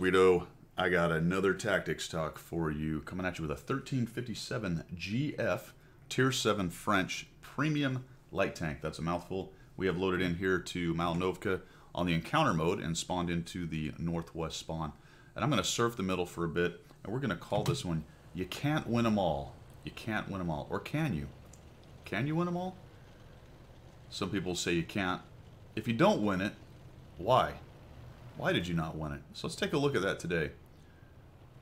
Guido. I got another tactics talk for you, coming at you with a 1357 GF Tier 7 French Premium Light Tank. That's a mouthful. We have loaded in here to Malnovka on the encounter mode and spawned into the northwest spawn. And I'm going to surf the middle for a bit, and we're going to call this one, You Can't Win 'Em All. You can't win them all. Or can you? Can you win them all? Some people say you can't. If you don't win it, why? Why did you not win it? So let's take a look at that today.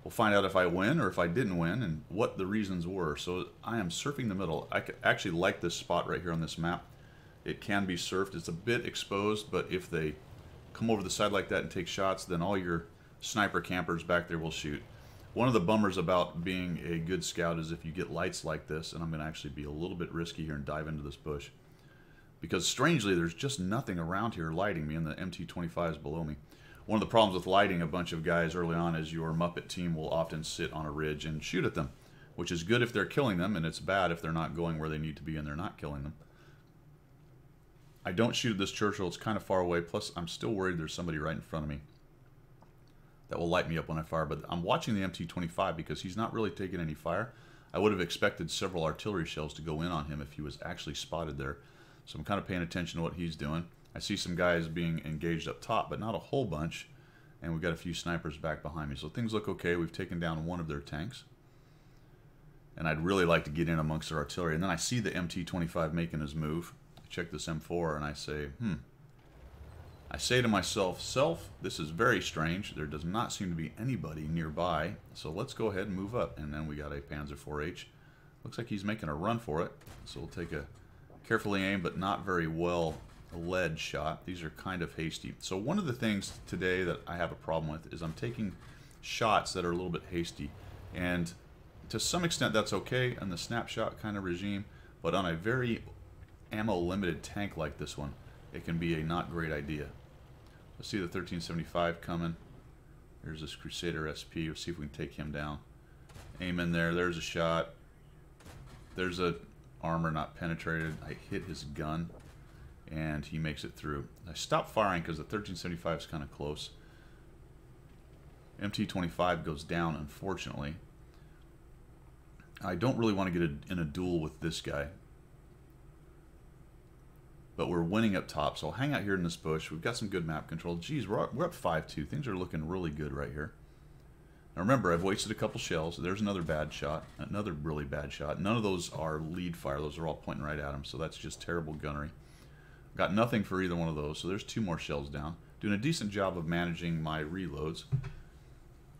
We'll find out if I win or if I didn't win and what the reasons were. So I am surfing the middle. I actually like this spot right here on this map. It can be surfed. It's a bit exposed, but if they come over the side like that and take shots, then all your sniper campers back there will shoot. One of the bummers about being a good scout is if you get lights like this, and I'm going to actually be a little bit risky here and dive into this bush. Because strangely, there's just nothing around here lighting me, and the MT-25 is below me. One of the problems with lighting a bunch of guys early on is your Muppet team will often sit on a ridge and shoot at them, which is good if they're killing them, and it's bad if they're not going where they need to be and they're not killing them. I don't shoot at this Churchill. It's kind of far away, plus I'm still worried there's somebody right in front of me that will light me up when I fire, but I'm watching the MT-25 because he's not really taking any fire. I would have expected several artillery shells to go in on him if he was actually spotted there. So I'm kind of paying attention to what he's doing. I see some guys being engaged up top, but not a whole bunch. And we've got a few snipers back behind me. So things look okay. We've taken down one of their tanks. And I'd really like to get in amongst their artillery. And then I see the MT-25 making his move. I check this M4 and I say, I say to myself, this is very strange. There does not seem to be anybody nearby. So let's go ahead and move up. And then we got a Panzer IV-H. Looks like he's making a run for it. So we'll take a carefully aimed but not very well led shot. These are kind of hasty. So one of the things today that I have a problem with is I'm taking shots that are a little bit hasty. And to some extent that's okay in the snapshot kind of regime, but on a very ammo limited tank like this one, it can be a not great idea. Let's see the 1375 coming. There's this Crusader SP. Let's see if we can take him down. Aim in there. There's a shot. There's a armor not penetrated. I hit his gun and he makes it through. I stopped firing because the 1375 is kind of close. MT-25 goes down, unfortunately. I don't really want to get in a duel with this guy, but we're winning up top, so I'll hang out here in this bush. We've got some good map control. Geez, we're up 5-2. Things are looking really good right here. Now remember, I've wasted a couple shells. There's another bad shot, another really bad shot. None of those are lead fire. Those are all pointing right at him, so that's just terrible gunnery. Got nothing for either one of those, so there's two more shells down. Doing a decent job of managing my reloads.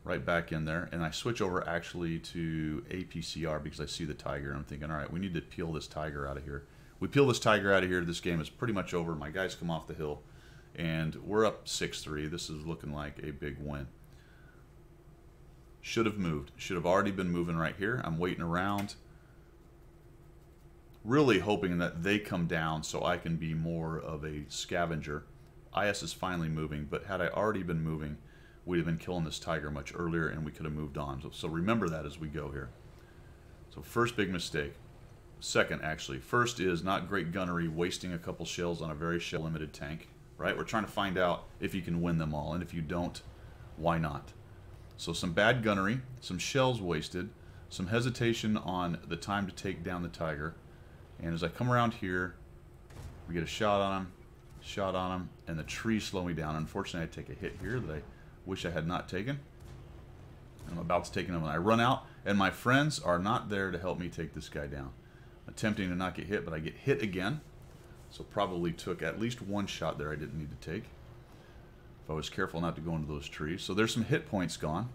Right back in there, and I switch over actually to APCR because I see the Tiger. I'm thinking, all right, we need to peel this Tiger out of here. We peel this Tiger out of here, this game is pretty much over. My guys come off the hill, and we're up 6-3. This is looking like a big win. Should have moved. Should have already been moving right here. I'm waiting around, really hoping that they come down so I can be more of a scavenger. IS is finally moving, but had I already been moving, we'd have been killing this Tiger much earlier and we could have moved on. So remember that as we go here. So first big mistake. Second, actually. First is not great gunnery, wasting a couple shells on a very shell limited tank. Right? We're trying to find out if you can win them all, and if you don't, why not? So some bad gunnery, some shells wasted, some hesitation on the time to take down the Tiger. And as I come around here, we get a shot on him, and the trees slow me down. Unfortunately, I take a hit here that I wish I had not taken. I'm about to take him, and I run out, and my friends are not there to help me take this guy down. Attempting to not get hit, but I get hit again. So probably took at least one shot there I didn't need to take, if I was careful not to go into those trees. So there's some hit points gone.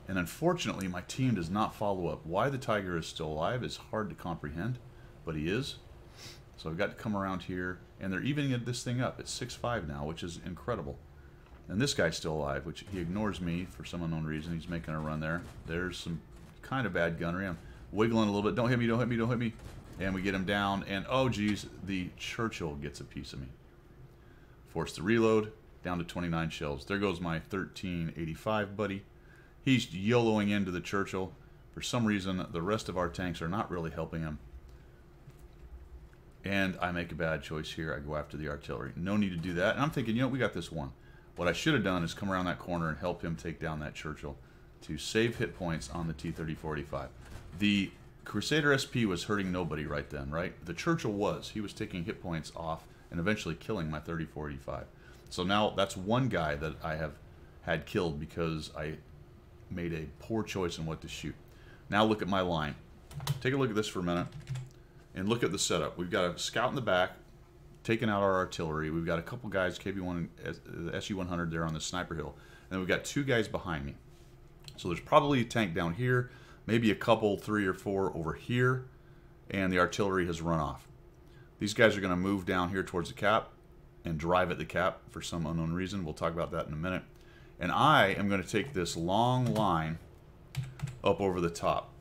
And unfortunately, my team does not follow up. Why the Tiger is still alive is hard to comprehend, but he is. So I've got to come around here, and they're evening this thing up. It's 6-5 now, which is incredible. And this guy's still alive, which he ignores me for some unknown reason. He's making a run there. There's some kind of bad gunnery. I'm wiggling a little bit. Don't hit me, don't hit me, don't hit me. And we get him down, and oh geez, the Churchill gets a piece of me. Forced to reload, down to 29 shells. There goes my 1385 buddy. He's YOLOing into the Churchill. For some reason, the rest of our tanks are not really helping him. And I make a bad choice here. I go after the artillery. No need to do that. And I'm thinking, you know, we got this one. What I should have done is come around that corner and help him take down that Churchill to save hit points on the T-34-85. The Crusader SP was hurting nobody right then, right? The Churchill was. He was taking hit points off and eventually killing my 34-85. So now that's one guy that I have had killed because I made a poor choice in what to shoot. Now look at my line. Take a look at this for a minute and look at the setup. We've got a scout in the back taking out our artillery. We've got a couple guys, KV-1, SU-100 there on the sniper hill. And then we've got two guys behind me. So there's probably a tank down here, maybe a couple, 3 or 4 over here, and the artillery has run off. These guys are going to move down here towards the cap and drive at the cap for some unknown reason. We'll talk about that in a minute. And I am going to take this long line up over the top,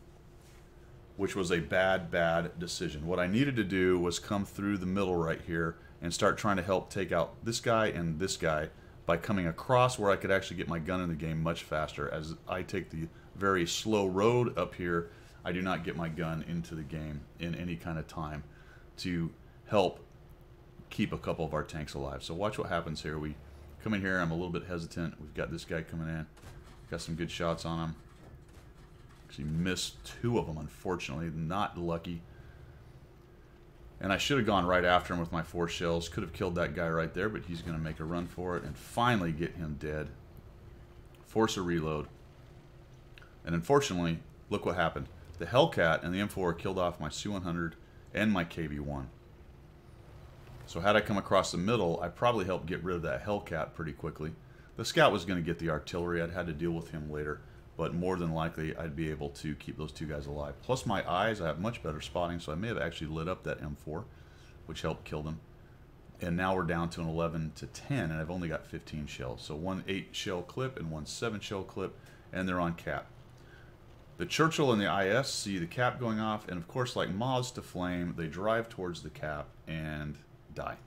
which was a bad decision. What I needed to do was come through the middle right here and start trying to help take out this guy and this guy by coming across where I could actually get my gun in the game much faster. As I take the very slow road up here, I do not get my gun into the game in any kind of time to help keep a couple of our tanks alive. So watch what happens here. We come in here, I'm a little bit hesitant. We've got this guy coming in. Got some good shots on him. Actually missed 2 of them, unfortunately. Not lucky. And I should have gone right after him with my 4 shells. Could have killed that guy right there, but he's going to make a run for it and finally get him dead. Force a reload. And unfortunately, look what happened. The Hellcat and the M4 killed off my Su-100 and my KV-1. So had I come across the middle, I probably helped get rid of that Hellcat pretty quickly. The scout was going to get the artillery. I'd had to deal with him later. But more than likely, I'd be able to keep those 2 guys alive. Plus my eyes, I have much better spotting, so I may have actually lit up that M4, which helped kill them. And now we're down to an 11 to 10, and I've only got 15 shells. So 1 8-shell clip and 1 7-shell clip, and they're on cap. The Churchill and the IS see the cap going off, and of course, like moths to flame, they drive towards the cap and die.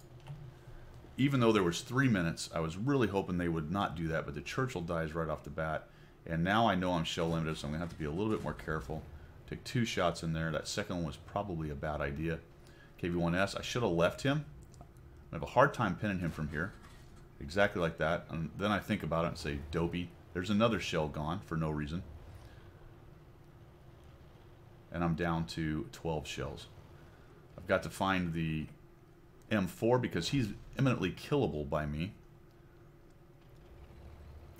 Even though there was 3 minutes, I was really hoping they would not do that, but the Churchill dies right off the bat. And now I know I'm shell limited, so I'm going to have to be a little bit more careful. Take 2 shots in there. That second one was probably a bad idea. KV-1S, I should have left him. I have a hard time pinning him from here. Exactly like that. And then I think about it and say, dopey. There's another shell gone for no reason. And I'm down to 12 shells. I've got to find the M4 because he's eminently killable by me.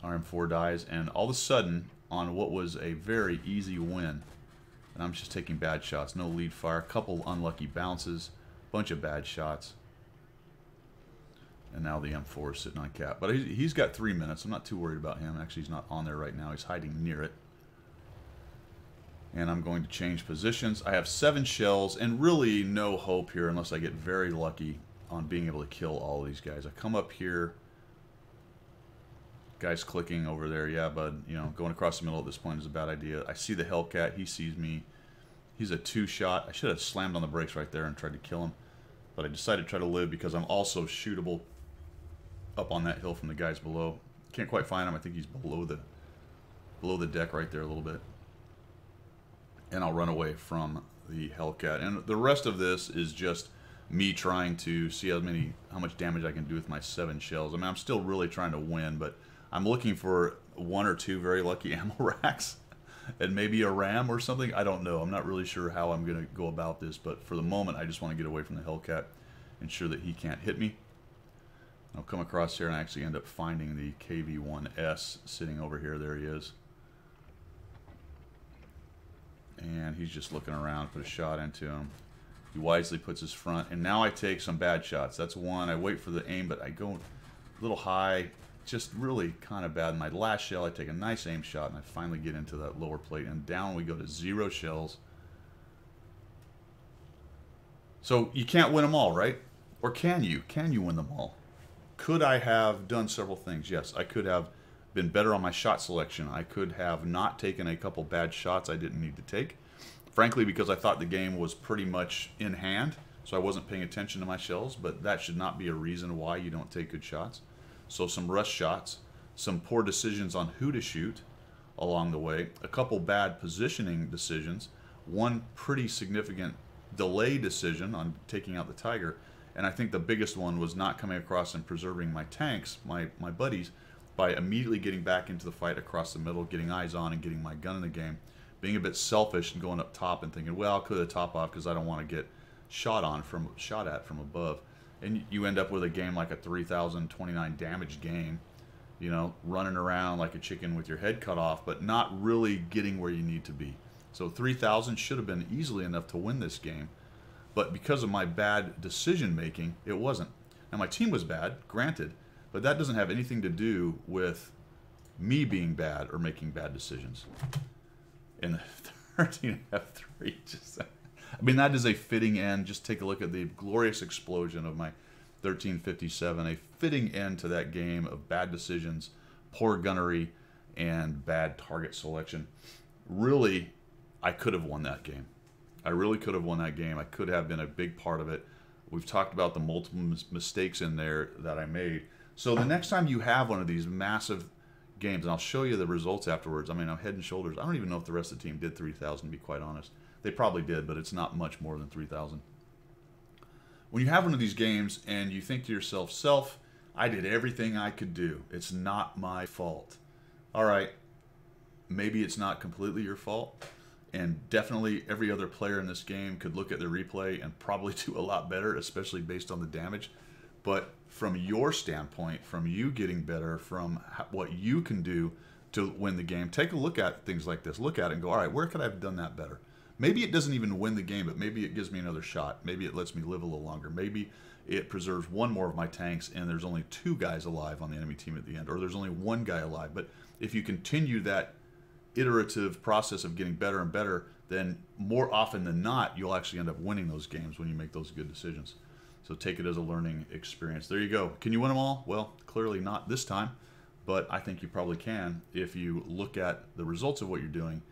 RM4 dies, and all of a sudden, on what was a very easy win, and I'm just taking bad shots, no lead fire, a couple unlucky bounces, bunch of bad shots, and now the M4 is sitting on cap. But he's got 3 minutes. I'm not too worried about him. Actually, he's not on there right now. He's hiding near it. And I'm going to change positions. I have 7 shells, and really no hope here unless I get very lucky on being able to kill all of these guys. I come up here. Guy's clicking over there. Yeah, bud, you know, going across the middle at this point is a bad idea. I see the Hellcat. He sees me. He's a 2-shot. I should have slammed on the brakes right there and tried to kill him. But I decided to try to live because I'm also shootable up on that hill from the guys below. Can't quite find him. I think he's below the deck right there a little bit. And I'll run away from the Hellcat. And the rest of this is just me trying to see how much damage I can do with my 7 shells. I mean, I'm still really trying to win, but I'm looking for 1 or 2 very lucky ammo racks and maybe a ram or something. I don't know. I'm not really sure how I'm going to go about this, but for the moment, I just want to get away from the Hellcat, ensure that he can't hit me. I'll come across here and actually end up finding the KV-1S sitting over here. There he is. And he's just looking around, put a shot into him. He wisely puts his front, and now I take some bad shots. That's one. I wait for the aim, but I go a little high. Just really kind of bad. In my last shell, I take a nice aim shot, and I finally get into that lower plate, and down we go to 0 shells. So you can't win them all, right? Or can you? Can you win them all? Could I have done several things? Yes, I could have been better on my shot selection. I could have not taken a couple bad shots I didn't need to take. Frankly, because I thought the game was pretty much in hand, so I wasn't paying attention to my shells, but that should not be a reason why you don't take good shots. So some rush shots, some poor decisions on who to shoot along the way, a couple bad positioning decisions, one pretty significant delay decision on taking out the Tiger, And I think the biggest one was not coming across and preserving my tanks, my buddies, by immediately getting back into the fight across the middle, getting eyes on and getting my gun in the game, being a bit selfish and going up top and thinking, well, I'll clear the top off because I don't want to get shot at from above. And you end up with a game like a 3,029 damage game, you know, running around like a chicken with your head cut off, but not really getting where you need to be. So 3,000 should have been easily enough to win this game, but because of my bad decision making, it wasn't. Now my team was bad, granted, but that doesn't have anything to do with me being bad or making bad decisions. And the 13 F3, just, I mean, that is a fitting end. Just take a look at the glorious explosion of my 1357, a fitting end to that game of bad decisions, poor gunnery, and bad target selection. Really, I could have won that game. I really could have won that game. I could have been a big part of it. We've talked about the multiple mistakes in there that I made. So the next time you have one of these massive games, and I'll show you the results afterwards. I mean, I'm head and shoulders. I don't even know if the rest of the team did 3,000, to be quite honest. They probably did, but it's not much more than 3,000. When you have one of these games and you think to yourself, I did everything I could do. It's not my fault. All right, maybe it's not completely your fault. And definitely every other player in this game could look at the replay and probably do a lot better, especially based on the damage. But from your standpoint, from you getting better, from what you can do to win the game, take a look at things like this. Look at it and go, all right, where could I have done that better? Maybe it doesn't even win the game, but maybe it gives me another shot. Maybe it lets me live a little longer. Maybe it preserves one more of my tanks and there's only 2 guys alive on the enemy team at the end, or there's only 1 guy alive. But if you continue that iterative process of getting better and better, then more often than not, you'll actually end up winning those games when you make those good decisions. So take it as a learning experience. There you go. Can you win them all? Well, clearly not this time, but I think you probably can if you look at the results of what you're doing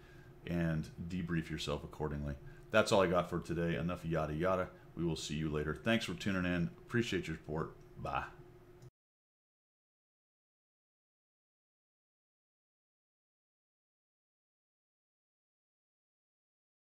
and debrief yourself accordingly. That's all I got for today. Enough yada yada. We will see you later. Thanks for tuning in. Appreciate your support. Bye.